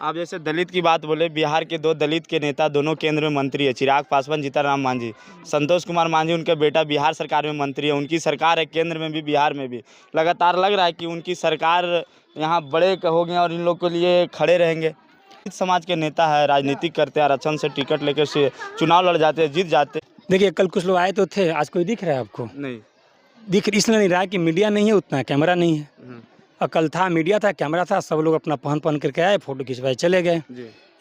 आप जैसे दलित की बात बोले, बिहार के दो दलित के नेता दोनों केंद्र में मंत्री है, चिराग पासवान, जीतन राम मांझी। संतोष कुमार मांझी उनका बेटा बिहार सरकार में मंत्री है, उनकी सरकार है केंद्र में भी बिहार में भी। लगातार लग रहा है कि उनकी सरकार यहाँ बड़े हो गए और इन लोग के लिए खड़े रहेंगे। इस समाज के नेता है, राजनीतिक करते हैं, आरक्षण से टिकट लेकर से चुनाव लड़ जाते हैं, जीत जाते हैं। देखिए, कल कुछ लोग आए तो थे, आज कोई दिख रहा है आपको? नहीं दिख इसलिए नहीं रहा है कि मीडिया नहीं है, उतना कैमरा नहीं है। और कल था, मीडिया था, कैमरा था, सब लोग अपना पहन करके आए, फोटो खिंचवाए चले गए।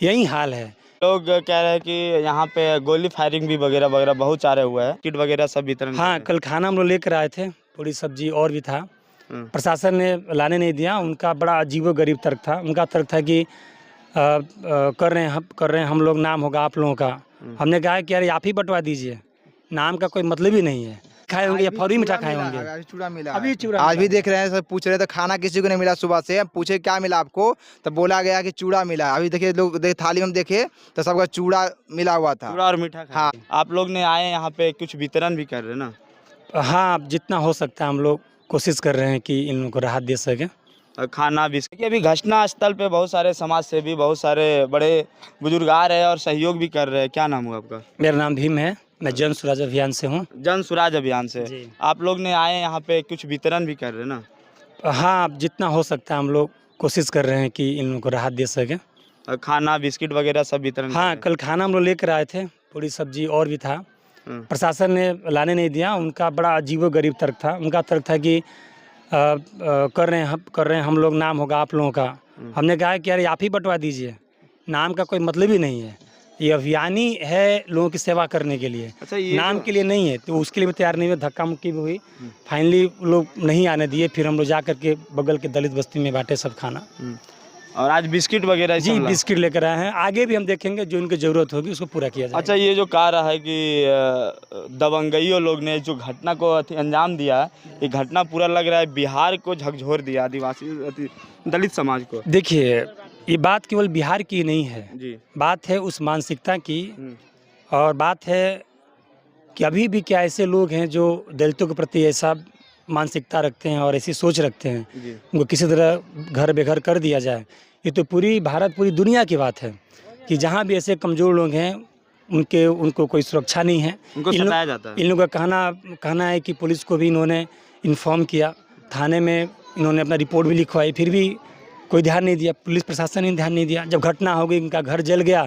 यही हाल है। लोग कह रहे हैं कि यहाँ पे गोली फायरिंग भी वगैरह वगैरह बहुत सारे हुआ है, किट वगैरह सब वितरण। हाँ, कल खाना हम लोग लेकर आए थे, थोड़ी सब्जी और भी था। प्रशासन ने लाने नहीं दिया। उनका बड़ा अजीबोगरीब तर्क था। उनका तर्क था कि कर रहे हैं हम लोग, नाम होगा आप लोगों का। हमने कहा कि यार आप ही बंटवा दीजिए, नाम का कोई मतलब ही नहीं है। खाए होंगे या फौरी मीठा खाए होंगे। अभी चूड़ा मिला, अभी चूड़ा आज भी देख रहे हैं, सब पूछ रहे थे खाना किसी को नहीं मिला। सुबह से पूछे क्या मिला आपको, तो बोला गया कि चूड़ा मिला। अभी देखिए लोग थाली में देखे तो सबका चूड़ा मिला हुआ था, चूड़ा और मीठा। हाँ, आप लोग ने आए यहाँ पे कुछ वितरण भी कर रहे हैं ना? हाँ, जितना हो सकता है हम लोग कोशिश कर रहे हैं कि इन लोगों को राहत दे सकें। खाना भी अभी घटना स्थल पे बहुत सारे समाज सेवी, बहुत सारे बड़े बुजुर्ग आ रहे हैं और सहयोग भी कर रहे हैं। क्या नाम हुआ आपका? मेरा नाम भीम है, मैं जन स्वराज अभियान से हूँ। जन स्वराज अभियान से आप लोग ने आए यहाँ पे कुछ वितरण भी कर रहे हैं ना? हाँ, जितना हो सकता है हम लोग कोशिश कर रहे हैं कि इन लोगों को राहत दे सकें। खाना बिस्किट वगैरह सब वितरण। हाँ, कल खाना हम लोग लेकर आए थे, थोड़ी सब्जी और भी था। प्रशासन ने लाने नहीं दिया। उनका बड़ा अजीबोगरीब तर्क था। उनका तर्क था कि कर रहे हैं हम लोग, नाम होगा आप लोगों का। हमने कहा कि यार आप ही बंटवा दीजिए, नाम का कोई मतलब ही नहीं है। ये अभियान ही है लोगों की सेवा करने के लिए। अच्छा, नाम के लिए नहीं है, तो उसके लिए भी तैयार नहीं हुए, धक्का मुक्की भी हुई। फाइनली लोग नहीं आने दिए। फिर हम लोग जा करके बगल के दलित बस्ती में बांटे सब खाना। और आज बिस्किट वगैरह जी, बिस्किट लेकर आए हैं। आगे भी हम देखेंगे, जो इनकी ज़रूरत होगी उसको पूरा किया जाएगा। अच्छा, ये जो कह रहा है कि दबंगइयों लोग ने जो घटना को अंजाम दिया, ये घटना पूरा लग रहा है बिहार को झकझोर दिया, आदिवासी दलित समाज को। देखिए, ये बात केवल बिहार की नहीं है जी, बात है उस मानसिकता की। और बात है कि अभी भी क्या ऐसे लोग हैं जो दलितों के प्रति ऐसा मानसिकता रखते हैं और ऐसी सोच रखते हैं, उनको किसी तरह घर बेघर कर दिया जाए। ये तो पूरी भारत, पूरी दुनिया की बात है कि जहाँ भी ऐसे कमज़ोर लोग हैं उनको कोई सुरक्षा नहीं है, उनको सताया जाता है। इन लोगों का कहना है कि पुलिस को भी इन्होंने इन्फॉर्म किया, थाने में इन्होंने अपना रिपोर्ट भी लिखवाई, फिर भी कोई ध्यान नहीं दिया। पुलिस प्रशासन ने ध्यान नहीं दिया। जब घटना हो गई, इनका घर जल गया,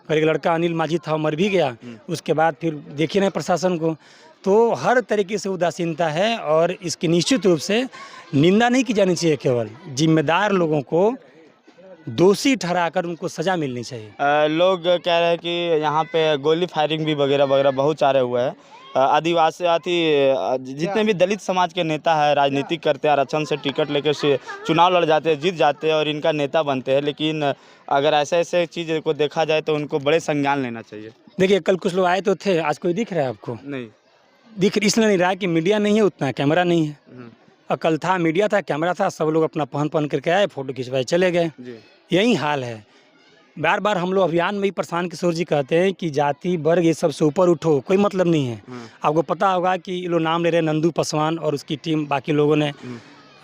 फिर एक लड़का अनिल माझी था, मर भी गया। उसके बाद फिर देखिए ना प्रशासन को, तो हर तरीके से उदासीनता है। और इसकी निश्चित रूप से निंदा नहीं की जानी चाहिए, केवल जिम्मेदार लोगों को दोषी ठहराकर उनको सज़ा मिलनी चाहिए। लोग कह रहे हैं कि यहाँ पे गोली फायरिंग भी वगैरह वगैरह बहुत सारे हुए हैं। आदिवासी जितने भी दलित समाज के नेता है, राजनीतिक करते हैं, आरक्षण से टिकट लेकर से चुनाव लड़ जाते हैं, जीत जाते हैं और इनका नेता बनते हैं। लेकिन अगर ऐसे चीज़ को देखा जाए तो उनको बड़े संज्ञान लेना चाहिए। देखिए, कल कुछ लोग आए तो थे, आज कोई दिख रहा है आपको? नहीं दिख इसलिए नहीं रहा है कि मीडिया नहीं है, उतना कैमरा नहीं है। और कल था, मीडिया था, कैमरा था, सब लोग अपना पहन करके आए, फोटो खिंचवाए चले गए। यही हाल है। बार बार हम लोग अभियान में ही प्रशांत किशोर जी कहते हैं कि जाति वर्ग ये सब से ऊपर उठो, कोई मतलब नहीं है। आपको पता होगा कि ये लोग नाम ले रहे हैं नंदू पासवान और उसकी टीम, बाकी लोगों ने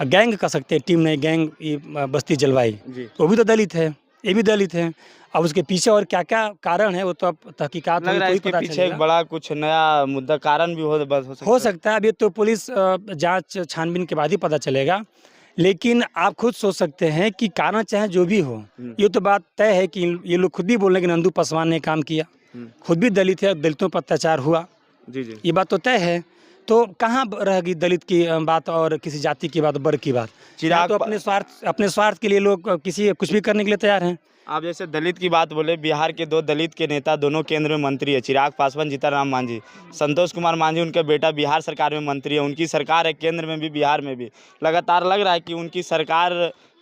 गैंग कह सकते हैं, टीम नहीं गैंग, ये बस्ती जलवाई, वो भी तो दलित है, ये भी दलित है। अब उसके पीछे और क्या क्या कारण है वो तो अब तहकीकात लग रहा है, इसके पीछे एक बड़ा कुछ नया मुद्दा कारण भी हो सकता है। अभी तो पुलिस जांच छानबीन के बाद ही पता चलेगा। लेकिन आप खुद सोच सकते हैं कि कारण चाहे जो भी हो, ये तो बात तय है कि ये लोग खुद भी बोल रहे हैं कि नंदू पासवान ने काम किया, खुद भी दलित है, दलितों पर अत्याचार हुआ। ये बात तो तय है। तो कहाँ रहेगी दलित की बात और किसी जाति की बात, वर्ग की बात? चिराग तो अपने स्वार्थ के लिए लोग कुछ भी करने के लिए तैयार हैं। आप जैसे दलित की बात बोले, बिहार के दो दलित के नेता दोनों केंद्र में मंत्री है, चिराग पासवान, जीतन राम मांझी। संतोष कुमार मांझी उनका बेटा बिहार सरकार में मंत्री है, उनकी सरकार है केंद्र में भी बिहार में भी। लगातार लग रहा है कि उनकी सरकार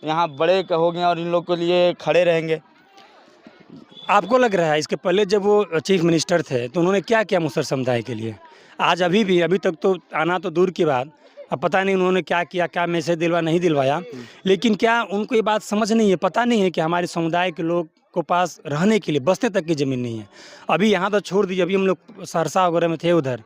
यहाँ बड़े हो गए और इन लोग के लिए खड़े रहेंगे। आपको लग रहा है? इसके पहले जब वो चीफ मिनिस्टर थे तो उन्होंने क्या किया मुसहर समुदाय के लिए? आज अभी तक तो आना तो दूर की बात, अब पता नहीं उन्होंने क्या किया, क्या मैसेज दिलवा नहीं दिलवाया। लेकिन क्या उनको ये बात समझ नहीं है, पता नहीं है कि हमारे समुदाय के लोग को पास रहने के लिए बसने तक की ज़मीन नहीं है। अभी यहाँ तो छोड़ दीजिए, अभी हम लोग सहरसा वगैरह में थे, उधर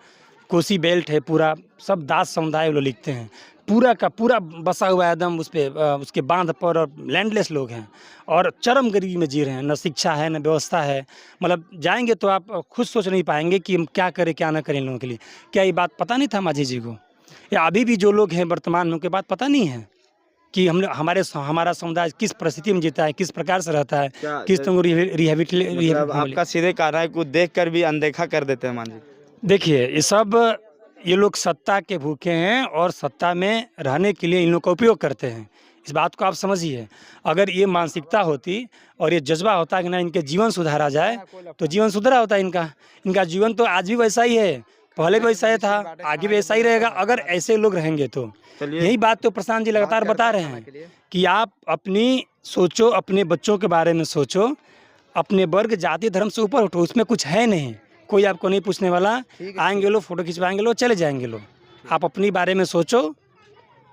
कोसी बेल्ट है पूरा, सब दास समुदाय लोग लिखते हैं। पूरा का पूरा बसा हुआ है एकदम उस पे उसके बांध पर, और लैंडलेस लोग हैं और चरम गरीबी में जी रहे हैं। न शिक्षा है, न व्यवस्था है। मतलब जाएंगे तो आप खुद सोच नहीं पाएंगे कि हम क्या करें क्या ना करें इन लोगों के लिए। क्या ये बात पता नहीं था माझी जी को, या अभी भी जो लोग हैं वर्तमान में उनके बात पता नहीं है कि हमारा समुदाय किस परिस्थिति में जीता है, किस प्रकार से रहता है, किस तरह मतलब आपका सीधे कहना है कि देख कर भी अनदेखा कर देते हैं मांझी। देखिए ये लोग सत्ता के भूखे हैं और सत्ता में रहने के लिए इन लोग का उपयोग करते हैं। इस बात को आप समझिए। अगर ये मानसिकता होती और ये जज्बा होता कि ना इनके जीवन सुधारा जाए तो जीवन सुधरा होता इनका जीवन तो आज भी वैसा ही है, पहले भी वैसा ही था, आगे भी ऐसा ही रहेगा अगर ऐसे लोग रहेंगे तो। यही बात तो प्रशांत जी लगातार बता रहे हैं कि आप अपनी सोचो, अपने बच्चों के बारे में सोचो, अपने वर्ग जाति धर्म से ऊपर उठो। उसमें कुछ है नहीं, कोई आपको नहीं पूछने वाला। आएंगे लोग, फोटो खिंचवाएंगे लोग, चले जाएंगे लोग। आप अपनी बारे में सोचो।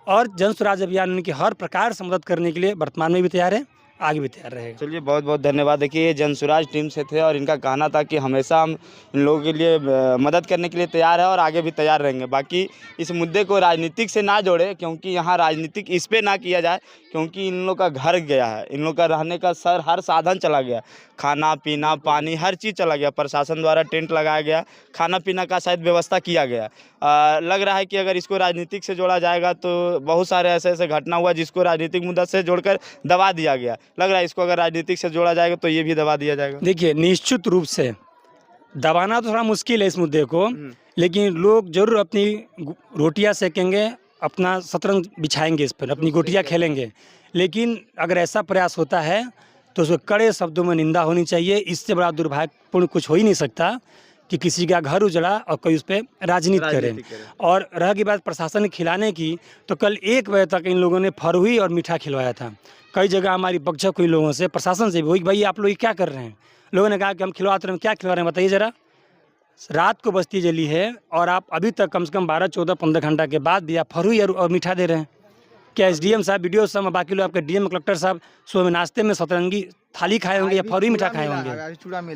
और जन स्वराज अभियान उनकी हर प्रकार से मदद करने के लिए वर्तमान में भी तैयार है, आगे भी तैयार रहेगा। चलिए बहुत बहुत धन्यवाद। देखिए ये जन स्वराज टीम से थे और इनका कहना था कि हमेशा हम इन लोगों के लिए मदद करने के लिए तैयार है और आगे भी तैयार रहेंगे। बाकी इस मुद्दे को राजनीतिक से ना जोड़े, क्योंकि यहाँ राजनीतिक इस पे ना किया जाए, क्योंकि इन लोग का घर गया है, इन लोग का रहने का हर साधन चला गया, खाना पीना पानी हर चीज़ चला गया। प्रशासन द्वारा टेंट लगाया गया, खाना पीना का शायद व्यवस्था किया गया। लग रहा है कि अगर इसको राजनीतिक से जोड़ा जाएगा तो बहुत सारे ऐसे घटना हुआ जिसको राजनीतिक मुद्दा से जोड़कर दबा दिया गया। लग रहा है इसको अगर राजनीतिक से जोड़ा जाएगा तो ये भी दबा दिया जाएगा। देखिए निश्चित रूप से दबाना तो थोड़ा मुश्किल है इस मुद्दे को, लेकिन लोग जरूर अपनी रोटियां सेकेंगे, अपना शतरंज बिछाएंगे, इस पर अपनी गोटियां खेलेंगे। लेकिन अगर ऐसा प्रयास होता है तो उसको कड़े शब्दों में निंदा होनी चाहिए। इससे बड़ा दुर्भाग्यपूर्ण कुछ हो ही नहीं सकता कि किसी का घर उजड़ा और कोई उस पर राजनीति करे। और रह की बात प्रशासन खिलाने की, तो कल 1 बजे तक इन लोगों ने फरहुई और मीठा खिलवाया था। कई जगह हमारी बकझक हुई लोगों से, प्रशासन से भी हुई, भाई आप लोग ये क्या कर रहे हैं। लोगों ने कहा कि हम खिलवाते रहे, क्या खिलवा रहे हैं बताइए ज़रा। रात को बस्ती जली है और आप अभी तक कम से कम 12, 14, 15 घंटा के बाद भी आप फरहुई और मीठा दे रहे हैं। क्या एसडीएम साहब, बीडीओ साहब, बाकी लोग आपके डीएम कलेक्टर साहब सुबह में नाश्ते में सतरंगी थाली खाए होंगे या फौरी मीठा खाए होंगे।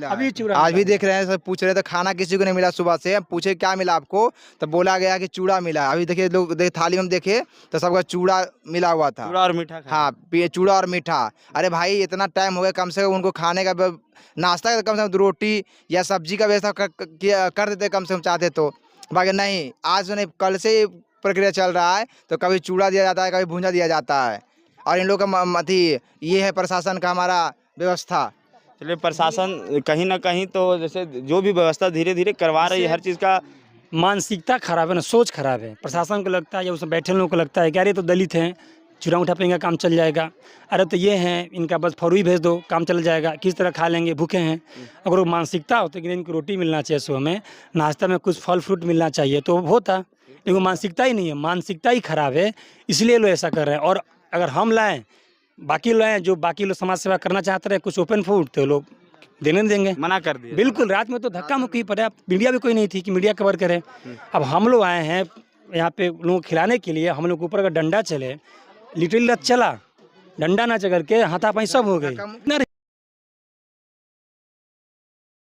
अभी चूड़ा आज भी देख रहे हैं, सब पूछ रहे थे खाना किसी को नहीं मिला। सुबह से पूछे क्या मिला आपको, तो बोला गया कि चूड़ा मिला। अभी देखिए लोग थाली में देखे तो सबका चूड़ा मिला हुआ था, चूड़ा और मीठा। हाँ चूड़ा और मीठा। अरे भाई इतना टाइम हो गया, कम से कम उनको खाने का नाश्ता का कम से कम रोटी या सब्जी का व्यवस्था कर देते कम से कम चाहते तो। बाकी नहीं, आज नहीं कल से प्रक्रिया चल रहा है, तो कभी चूड़ा दिया जाता है, कभी भूंजा दिया जाता है। और इन लोग का ये है प्रशासन का हमारा व्यवस्था। चलिए प्रशासन कहीं ना कहीं तो जैसे जो भी व्यवस्था धीरे धीरे करवा रही है, हर चीज़ का मानसिकता खराब है ना, सोच खराब है। प्रशासन को लगता है या उसमें बैठे लोगों को लगता है कि अरे तो दलित हैं, चूड़ा उठा पेंगे काम चल जाएगा। अरे तो ये हैं, इनका बस फौरी भेज दो काम चल जाएगा, किस तरह खा लेंगे, भूखे हैं। अगर वो मानसिकता होती कि इनको रोटी मिलना चाहिए, सुबह में नाश्ता में कुछ फल फ्रूट मिलना चाहिए तो होता, लेकिन मानसिकता ही नहीं है, मानसिकता ही खराब है, इसलिए लोग ऐसा कर रहे हैं। और अगर हम लाएँ, बाकी लोग हैं जो बाकी लोग समाज सेवा करना चाहते रहे, कुछ ओपन फूड तो लोग देने देंगे, मना कर दिया। बिल्कुल रात में तो धक्का मुक्की पड़े। अब मीडिया भी कोई नहीं थी कि मीडिया कवर करे। अब हम लोग आए हैं यहाँ पे लोगों को खिलाने के लिए। हम लोग के ऊपर अगर डंडा चले, लिटरली चला, डंडा ना चल के हाथापाई सब हो गई।